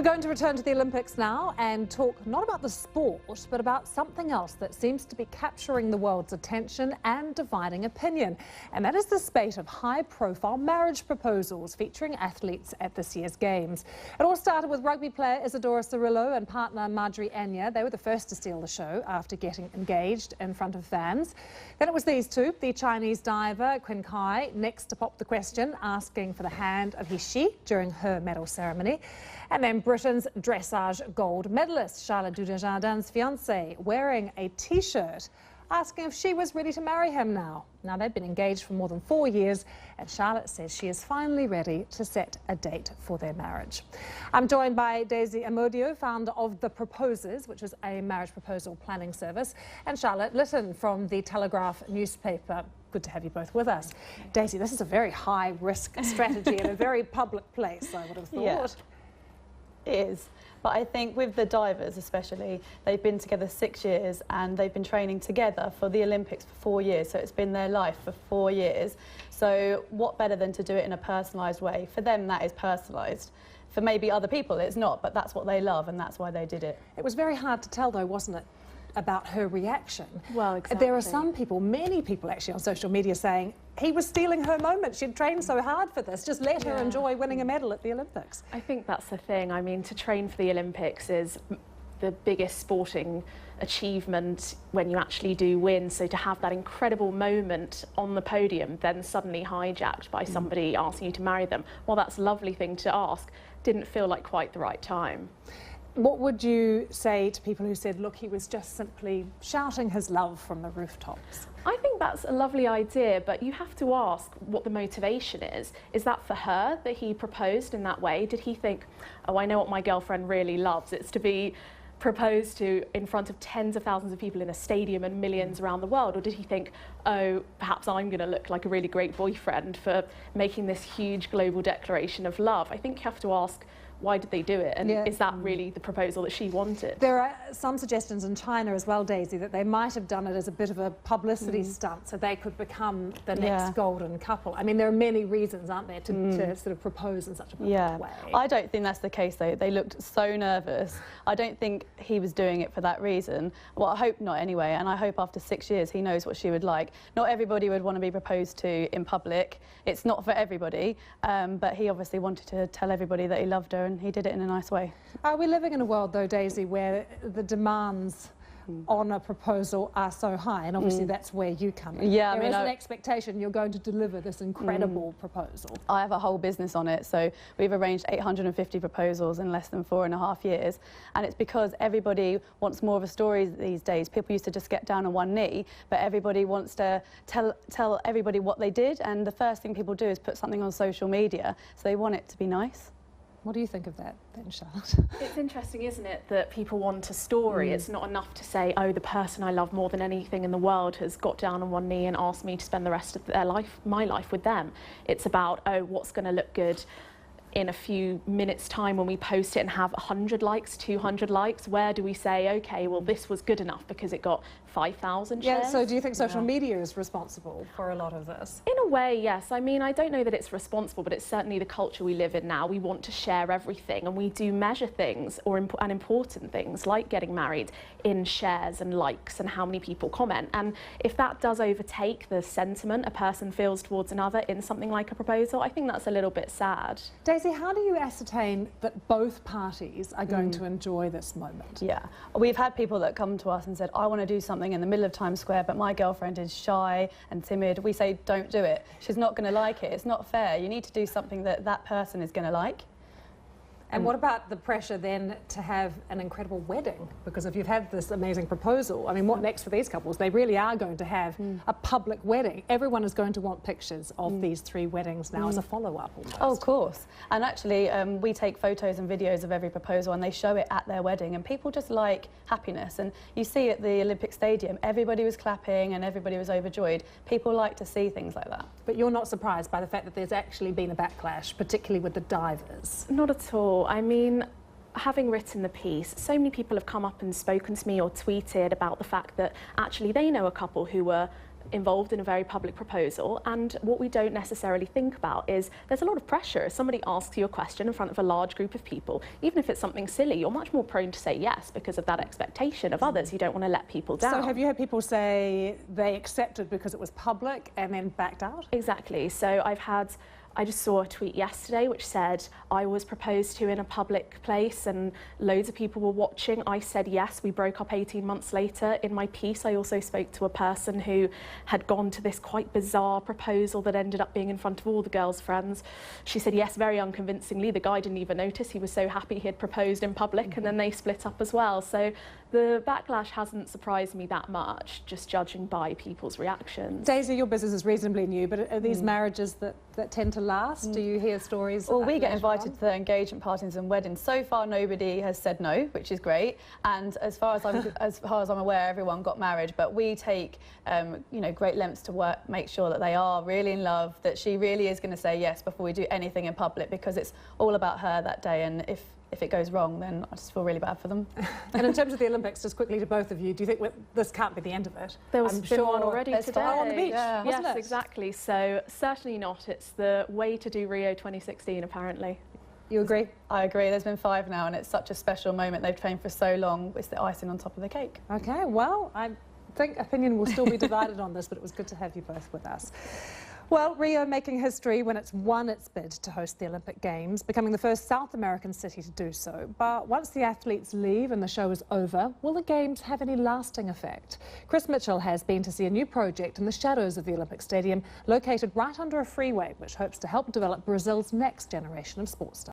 We're going to return to the Olympics now and talk not about the sport, but about something else that seems to be capturing the world's attention and dividing opinion. And that is the spate of high-profile marriage proposals featuring athletes at this year's Games. It all started with rugby player Isadora Cirillo and partner Marjorie Anya. They were the first to steal the show after getting engaged in front of fans. Then it was these two, the Chinese diver Qin Kai, next to pop the question, asking for the hand of his she during her medal ceremony. And then Britain's dressage gold medalist Charlotte Dujardin's fiancé wearing a T-shirt, asking if she was ready to marry him now. Now, they've been engaged for more than 4 years, and Charlotte says she is finally ready to set a date for their marriage. I'm joined by Daisy Amodio, founder of The Proposers, which is a marriage proposal planning service, and Charlotte Litton from the Telegraph newspaper. Good to have you both with us. Daisy, this is a very high-risk strategy in a very public place, I would have thought. Yeah. It is, but I think with the divers especially, they've been together 6 years and they've been training together for the Olympics for 4 years, so it's been their life for 4 years. So what better than to do it in a personalised way? For them, that is personalised. For maybe other people, it's not, but that's what they love and that's why they did it. It was very hard to tell, though, wasn't it, about her reaction? Well, exactly. There are some people, many people actually on social media saying he was stealing her moment. She'd trained so hard for this. Just let her enjoy winning a medal at the Olympics. I think that's the thing. I mean, to train for the Olympics is the biggest sporting achievement when you actually do win. So to have that incredible moment on the podium, then suddenly hijacked by somebody asking you to marry them, well, that's a lovely thing to ask. Didn't feel like quite the right time. What would you say to people who said, look, he was just simply shouting his love from the rooftops? I think that's a lovely idea, but you have to ask what the motivation is. Is that for her that he proposed in that way? Did he think, oh, I know what my girlfriend really loves. It's to be proposed to in front of tens of thousands of people in a stadium and millions around the world? Or did he think, oh, perhaps I'm going to look like a really great boyfriend for making this huge global declaration of love? I think you have to ask, why did they do it? And is that really the proposal that she wanted? There are some suggestions in China as well, Daisy, that they might have done it as a bit of a publicity stunt so they could become the next golden couple. I mean, there are many reasons, aren't there, to sort of propose in such a public way. I don't think that's the case, though. They looked so nervous. I don't think he was doing it for that reason. Well, I hope not anyway, and I hope after 6 years he knows what she would like. Not everybody would want to be proposed to in public. It's not for everybody, but he obviously wanted to tell everybody that he loved her, and he did it in a nice way. Are we living in a world, though, Daisy, where the demands on a proposal are so high, and obviously that's where you come in? Yeah, there is an expectation you're going to deliver this incredible proposal. I have a whole business on it, so we've arranged 850 proposals in less than 4.5 years, and it's because everybody wants more of a story these days. People used to just get down on one knee, but everybody wants to tell everybody what they did, and the first thing people do is put something on social media, so they want it to be nice. What do you think of that, then, Charlotte? It's interesting, isn't it, that people want a story. It's not enough to say, oh, the person I love more than anything in the world has got down on one knee and asked me to spend the rest of their life, my life, with them. It's about, oh, what's going to look good in a few minutes' time when we post it and have 100 likes, 200 likes? Where do we say, okay, well, this was good enough because it got 5,000 shares? Yeah, so do you think social media is responsible for a lot of this? In a way, yes. I mean, I don't know that it's responsible, but it's certainly the culture we live in now. We want to share everything, and we do measure things, and important things, like getting married, in shares and likes and how many people comment. And if that does overtake the sentiment a person feels towards another in something like a proposal, I think that's a little bit sad. Daisy, how do you ascertain that both parties are going to enjoy this moment? Yeah, we've had people that come to us and said, I want to do something in the middle of Times Square, but my girlfriend is shy and timid. We say, don't do it. She's not going to like it. It's not fair. You need to do something that that person is going to like. And what about the pressure then to have an incredible wedding? Because if you've had this amazing proposal, I mean, what next for these couples? They really are going to have a public wedding. Everyone is going to want pictures of these 3 weddings now as a follow-up almost. Oh, of course. And actually, we take photos and videos of every proposal and they show it at their wedding, and people just like happiness. And you see at the Olympic Stadium, everybody was clapping and everybody was overjoyed. People like to see things like that. But you're not surprised by the fact that there's actually been a backlash, particularly with the divers? Not at all. I mean, having written the piece, so many people have come up and spoken to me or tweeted about the fact that actually they know a couple who were involved in a very public proposal, and what we don't necessarily think about is there's a lot of pressure. If somebody asks you a question in front of a large group of people, even if it's something silly, you're much more prone to say yes because of that expectation of others. You don't want to let people down. So have you had people say they accepted because it was public and then backed out? Exactly. So I just saw a tweet yesterday which said I was proposed to in a public place and loads of people were watching. I said yes. We broke up 18 months later. In my piece, I also spoke to a person who had gone to this quite bizarre proposal that ended up being in front of all the girls' friends. She said yes very unconvincingly. The guy didn't even notice. He was so happy he had proposed in public, and then they split up as well. So the backlash hasn't surprised me that much, just judging by people's reactions. Daisy, your business is reasonably new, but are these marriages that tend to last? Do you hear stories? Well, we get invited to the engagement parties and weddings. So far, nobody has said no, which is great. And as far as I'm aware, everyone got married. But we take, great lengths to make sure that they are really in love, that she really is going to say yes before we do anything in public, because it's all about her that day. And if it goes wrong, then I just feel really bad for them. And in terms of the Olympics, just quickly to both of you, do you think this can't be the end of it? There was been one already today. On the beach, yeah. wasn't Yes, it? exactly. So certainly not. It's the way to do Rio 2016, apparently. You agree? I agree. There's been 5 now, and it's such a special moment. They've trained for so long. It's the icing on top of the cake. Okay, well, I think opinion will still be divided on this, but it was good to have you both with us. Well, Rio making history when it's won its bid to host the Olympic Games, becoming the first South American city to do so. But once the athletes leave and the show is over, will the Games have any lasting effect? Chris Mitchell has been to see a new project in the shadows of the Olympic Stadium, located right under a freeway, which hopes to help develop Brazil's next generation of sports stars.